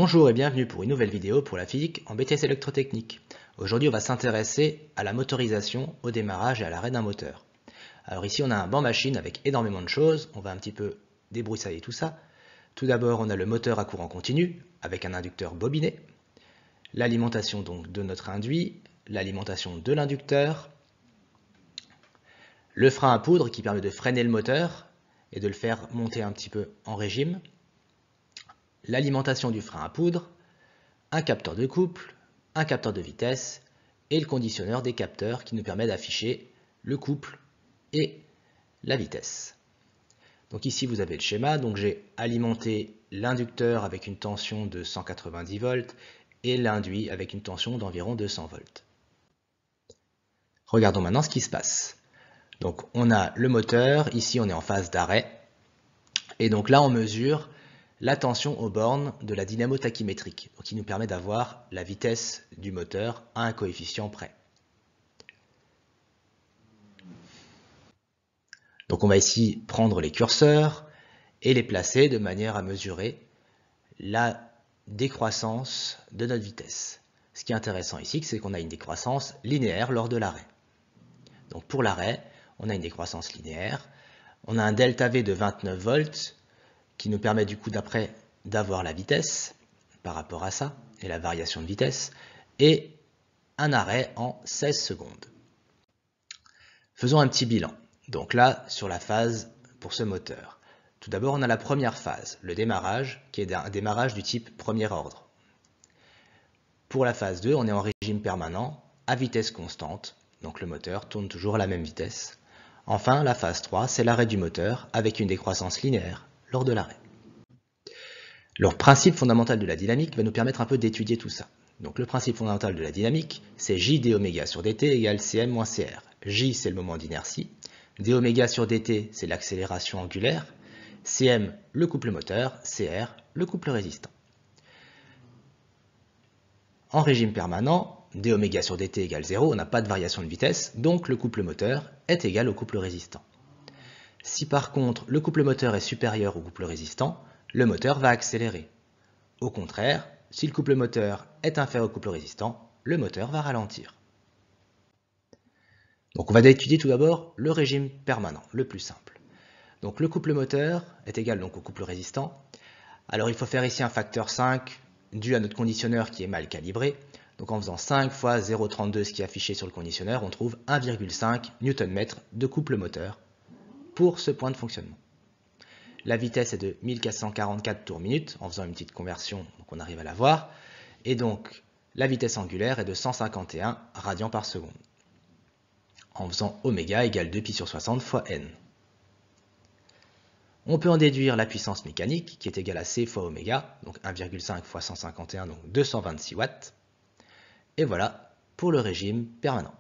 Bonjour et bienvenue pour une nouvelle vidéo pour la physique en BTS électrotechnique. Aujourd'hui on va s'intéresser à la motorisation, au démarrage et à l'arrêt d'un moteur. Alors ici on a un banc machine avec énormément de choses, on va un petit peu débroussailler tout ça. Tout d'abord on a le moteur à courant continu avec un inducteur bobiné, l'alimentation donc de notre induit, l'alimentation de l'inducteur, le frein à poudre qui permet de freiner le moteur et de le faire monter un petit peu en régime, l'alimentation du frein à poudre, un capteur de couple, un capteur de vitesse et le conditionneur des capteurs qui nous permet d'afficher le couple et la vitesse. Donc ici vous avez le schéma, donc j'ai alimenté l'inducteur avec une tension de 190 volts et l'induit avec une tension d'environ 200 volts. Regardons maintenant ce qui se passe. Donc on a le moteur, ici on est en phase d'arrêt et donc là on mesure la tension aux bornes de la dynamo tachymétrique, qui nous permet d'avoir la vitesse du moteur à un coefficient près. Donc on va ici prendre les curseurs et les placer de manière à mesurer la décroissance de notre vitesse. Ce qui est intéressant ici, c'est qu'on a une décroissance linéaire lors de l'arrêt. Donc pour l'arrêt, on a une décroissance linéaire, on a un delta V de 29 volts, qui nous permet du coup d'après d'avoir la vitesse par rapport à ça, et la variation de vitesse, et un arrêt en 16 secondes. Faisons un petit bilan. Donc là, sur la phase pour ce moteur. Tout d'abord, on a la première phase, le démarrage, qui est un démarrage du type premier ordre. Pour la phase 2, on est en régime permanent, à vitesse constante, donc le moteur tourne toujours à la même vitesse. Enfin, la phase 3, c'est l'arrêt du moteur avec une décroissance linéaire lors de l'arrêt. Le principe fondamental de la dynamique va nous permettre un peu d'étudier tout ça. Donc le principe fondamental de la dynamique, c'est J dω sur dt égale Cm moins Cr. J, c'est le moment d'inertie. Dω sur dt, c'est l'accélération angulaire. Cm, le couple moteur. Cr, le couple résistant. En régime permanent, dω sur dt égale 0, on n'a pas de variation de vitesse, donc le couple moteur est égal au couple résistant. Si par contre le couple moteur est supérieur au couple résistant, le moteur va accélérer. Au contraire, si le couple moteur est inférieur au couple résistant, le moteur va ralentir. Donc on va étudier tout d'abord le régime permanent, le plus simple. Donc le couple moteur est égal donc au couple résistant. Alors il faut faire ici un facteur 5 dû à notre conditionneur qui est mal calibré. Donc en faisant 5 fois 0,32 ce qui est affiché sur le conditionneur, on trouve 1,5 Nm de couple moteur pour ce point de fonctionnement. La vitesse est de 1444 tours minute, en faisant une petite conversion, donc on arrive à la voir. Et donc, la vitesse angulaire est de 151 radians par seconde, en faisant oméga égale 2 pi sur 60 fois n. On peut en déduire la puissance mécanique, qui est égale à C fois oméga, donc 1,5 fois 151, donc 226 watts. Et voilà pour le régime permanent.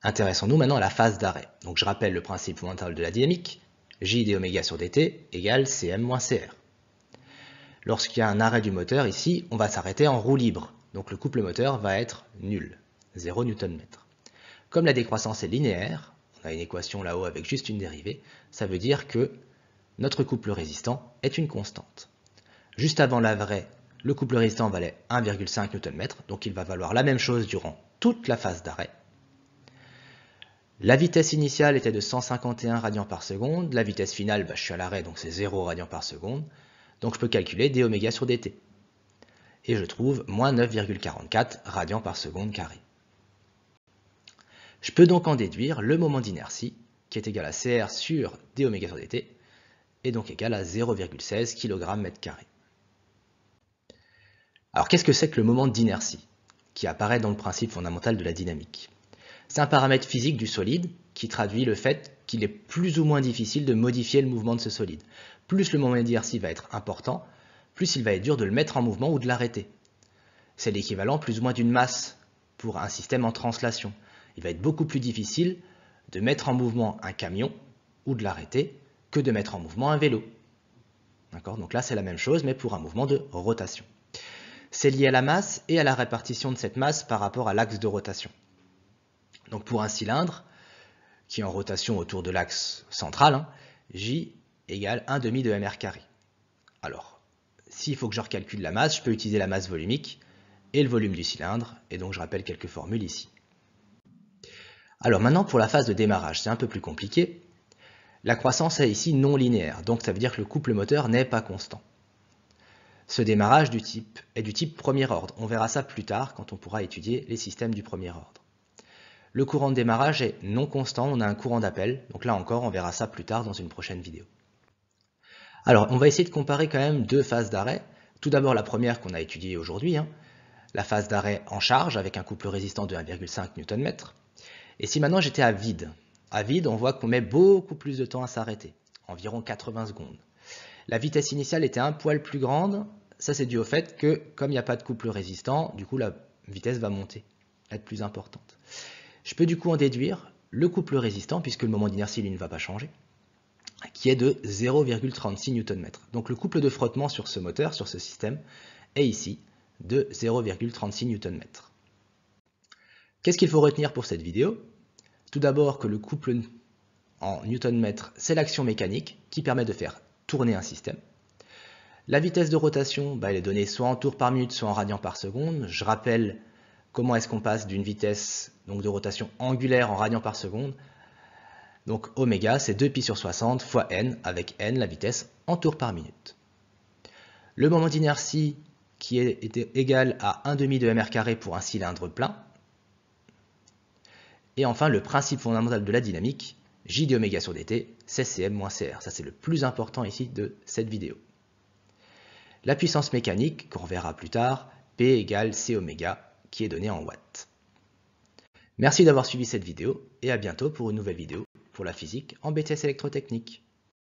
Intéressons-nous maintenant à la phase d'arrêt. Donc je rappelle le principe fondamental de la dynamique, J dω sur dt égale Cm moins Cr. Lorsqu'il y a un arrêt du moteur ici, on va s'arrêter en roue libre. Donc le couple moteur va être nul, 0 Nm. Comme la décroissance est linéaire, on a une équation là-haut avec juste une dérivée, ça veut dire que notre couple résistant est une constante. Juste avant l'arrêt, le couple résistant valait 1,5 Nm, donc il va valoir la même chose durant toute la phase d'arrêt. La vitesse initiale était de 151 radians par seconde, la vitesse finale, je suis à l'arrêt, donc c'est 0 radians par seconde, donc je peux calculer dω sur dt. Et je trouve moins 9,44 radians par seconde carré. Je peux donc en déduire le moment d'inertie, qui est égal à Cr sur dω sur dt, et donc égal à 0,16 kg/m². Alors qu'est-ce que c'est que le moment d'inertie, qui apparaît dans le principe fondamental de la dynamique? C'est un paramètre physique du solide qui traduit le fait qu'il est plus ou moins difficile de modifier le mouvement de ce solide. Plus le moment d'inertie va être important, plus il va être dur de le mettre en mouvement ou de l'arrêter. C'est l'équivalent plus ou moins d'une masse pour un système en translation. Il va être beaucoup plus difficile de mettre en mouvement un camion ou de l'arrêter que de mettre en mouvement un vélo. Donc là c'est la même chose mais pour un mouvement de rotation. C'est lié à la masse et à la répartition de cette masse par rapport à l'axe de rotation. Donc pour un cylindre qui est en rotation autour de l'axe central, J égale 1/2 de mr². Alors, s'il faut que je recalcule la masse, je peux utiliser la masse volumique et le volume du cylindre, et donc je rappelle quelques formules ici. Alors maintenant pour la phase de démarrage, c'est un peu plus compliqué. La croissance est ici non linéaire, donc ça veut dire que le couple moteur n'est pas constant. Ce démarrage est du type premier ordre, on verra ça plus tard quand on pourra étudier les systèmes du premier ordre. Le courant de démarrage est non constant, on a un courant d'appel, donc là encore on verra ça plus tard dans une prochaine vidéo. Alors on va essayer de comparer quand même deux phases d'arrêt. Tout d'abord la première qu'on a étudiée aujourd'hui, la phase d'arrêt en charge avec un couple résistant de 1,5 Nm. Et si maintenant j'étais à vide, on voit qu'on met beaucoup plus de temps à s'arrêter, environ 80 secondes. La vitesse initiale était un poil plus grande, ça c'est dû au fait que comme il n'y a pas de couple résistant, du coup la vitesse va monter, être plus importante. Je peux du coup en déduire le couple résistant, puisque le moment d'inertie lui ne va pas changer, qui est de 0,36 Nm. Donc le couple de frottement sur ce moteur, sur ce système, est ici de 0,36 Nm. Qu'est-ce qu'il faut retenir pour cette vidéo? Tout d'abord que le couple en Nm, c'est l'action mécanique qui permet de faire tourner un système. La vitesse de rotation, elle est donnée soit en tours par minute, soit en radians par seconde. Je rappelle comment est-ce qu'on passe d'une vitesse donc de rotation angulaire en radians par seconde. Donc oméga, c'est 2pi sur 60 fois n, avec n la vitesse en tours par minute. Le moment d'inertie qui est égal à 1/2 de mr² pour un cylindre plein. Et enfin, le principe fondamental de la dynamique, J d oméga sur dt, c'est Cm moins Cr. Ça, c'est le plus important ici de cette vidéo. La puissance mécanique, qu'on verra plus tard, P égale C oméga, qui est donnée en watts. Merci d'avoir suivi cette vidéo, et à bientôt pour une nouvelle vidéo pour la physique en BTS électrotechnique.